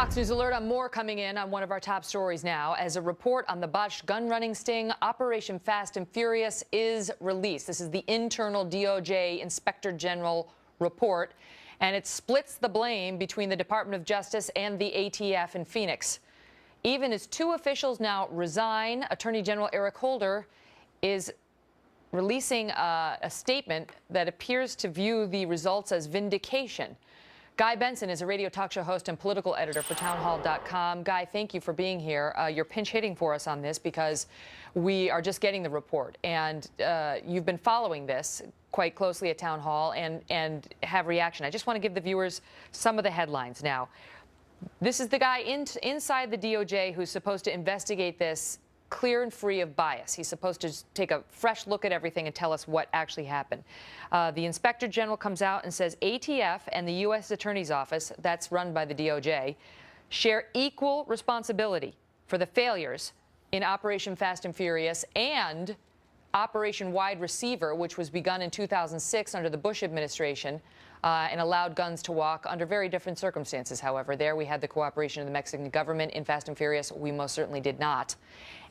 Fox News Alert on more coming in on one of our top stories now as a report on the botched gun running sting, Operation Fast and Furious, is released. This is the internal DOJ Inspector General report, and it splits the blame between the Department of Justice and the ATF in Phoenix. Even as two officials now resign, Attorney General Eric Holder is releasing a statement that appears to view the results as vindication. Guy Benson is a radio talk show host and political editor for townhall.com. Guy, thank you for being here. You're pinch hitting for us on this because we are just getting the report, and you've been following this quite closely at Town Hall and have reaction. I just want to give the viewers some of the headlines now. This is the guy inside the DOJ who's supposed to investigate this clear and free of bias. He's supposed to take a fresh look at everything and tell us what actually happened. The Inspector General comes out and says ATF and the U.S. Attorney's Office, that's run by the DOJ, share equal responsibility for the failures in Operation Fast and Furious and Operation Wide Receiver, which was begun in 2006 under the Bush administration and allowed guns to walk under very different circumstances. However, there we had the cooperation of the Mexican government. In Fast and Furious, we most certainly did not.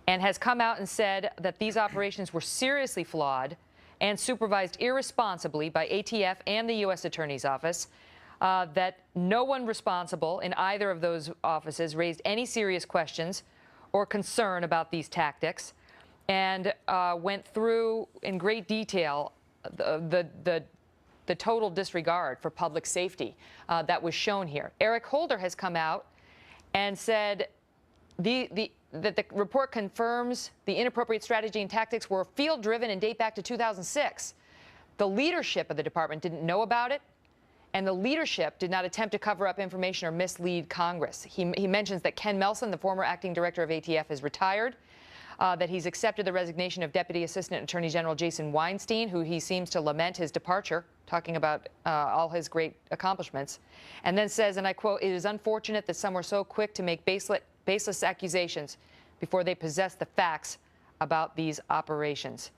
And has come out and said that these operations were seriously flawed and supervised irresponsibly by ATF and the U.S. Attorney's Office, that no one responsible in either of those offices raised any serious questions or concern about these tactics, and went through in great detail the total disregard for public safety that was shown here. Eric Holder has come out and said that the report confirms the inappropriate strategy and tactics were field-driven and date back to 2006. The leadership of the department didn't know about it, and the leadership did not attempt to cover up information or mislead Congress. He mentions that Ken Melson, the former acting director of ATF, is retired, that he's accepted the resignation of Deputy Assistant Attorney General Jason Weinstein, who he seems to lament his departure, talking about all his great accomplishments, and then says, and I quote, "It is unfortunate that some were so quick to make baseless accusations before they possess the facts about these operations."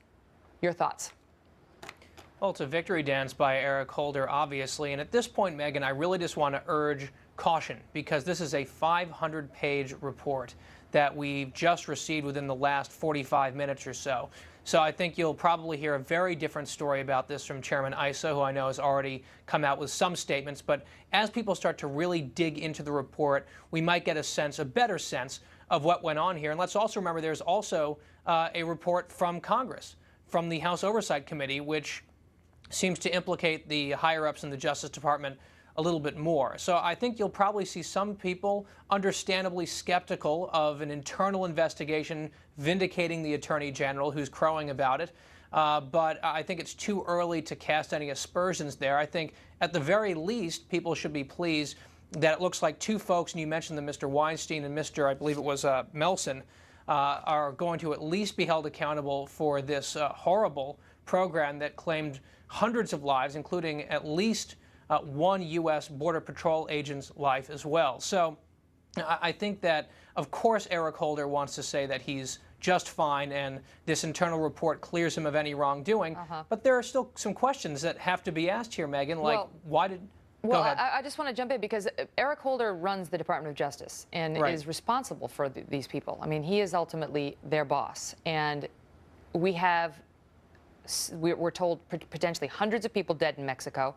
Your thoughts? Well, it's a victory dance by Eric Holder, obviously. And at this point, Megyn, I really just want to urge caution, because this is a 500-page report that we've just received within the last 45 minutes or so. So I think you'll probably hear a very different story about this from Chairman Issa, who I know has already come out with some statements. But as people start to really dig into the report, we might get a better sense of what went on here. And let's also remember there's also a report from Congress, from the House Oversight Committee, which seems to implicate the higher-ups in the Justice Department a little bit more. So I think you'll probably see some people understandably skeptical of an internal investigation vindicating the Attorney General, who's crowing about it. But I think it's too early to cast any aspersions there. I think at the very least, people should be pleased that it looks like two folks, and you mentioned them, Mr. Weinstein and Mr. I believe it was Melson, are going to at least be held accountable for this horrible program that claimed hundreds of lives, including at least one U.S. Border Patrol agent's life as well. So I think that, of course, Eric Holder wants to say that he's just fine and this internal report clears him of any wrongdoing. But there are still some questions that have to be asked here, Megyn, like why did... Well, I just want to jump in because Eric Holder runs the Department of Justice and is responsible for these people. I mean, he is ultimately their boss. And we're told potentially hundreds of people dead in Mexico,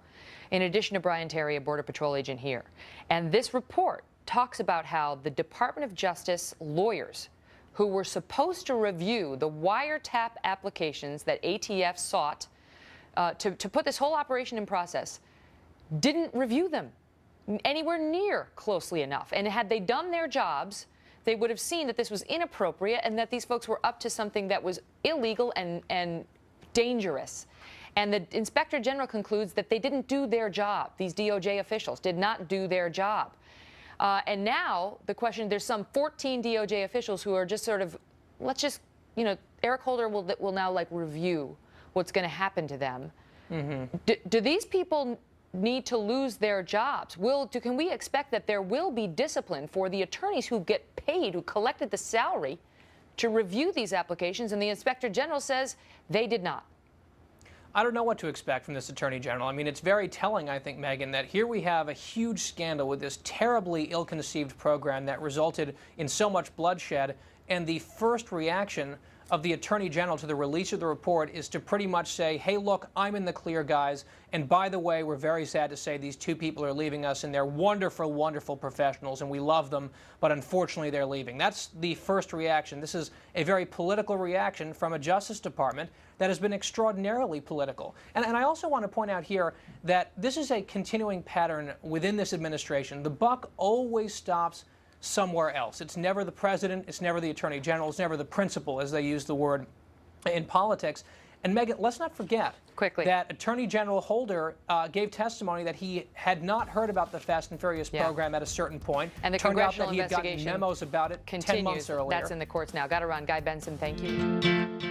in addition to Brian Terry, a Border Patrol agent here. And this report talks about how the Department of Justice lawyers who were supposed to review the wiretap applications that ATF sought to put this whole operation in process didn't review them anywhere near closely enough. And had they done their jobs, they would have seen that this was inappropriate and that these folks were up to something that was illegal and dangerous. And the Inspector General concludes that they didn't do their job. These DOJ officials did not do their job. And now the question, there's some 14 DOJ officials who are just sort of, let's just, you know, Eric Holder will now like review what's going to happen to them. Do these people need to lose their jobs? Can we expect that there will be discipline for the attorneys who get paid, who collected the salary to review these applications? And the Inspector General says they did not. I don't know what to expect from this Attorney General. I mean, it's very telling, I think, Megyn, that here we have a huge scandal with this terribly ill-conceived program that resulted in so much bloodshed, and the first reaction of the Attorney General to the release of the report is to pretty much say, hey, look, I'm in the clear, guys. And by the way, we're very sad to say these two people are leaving us, and they're wonderful, wonderful professionals, and we love them, but unfortunately they're leaving. That's the first reaction. This is a very political reaction from a Justice Department that has been extraordinarily political. And I also want to point out here that this is a continuing pattern within this administration. The buck always stops somewhere else. It's never the president, it's never the attorney general, it's never the principal, as they use the word in politics. And Megyn, let's not forget that Attorney General Holder gave testimony that he had not heard about the Fast and Furious program at a certain point. And the turned out congressional that he had gotten memos about it continues. 10 months earlier. That's in the courts now. Got to run. Guy Benson, thank you.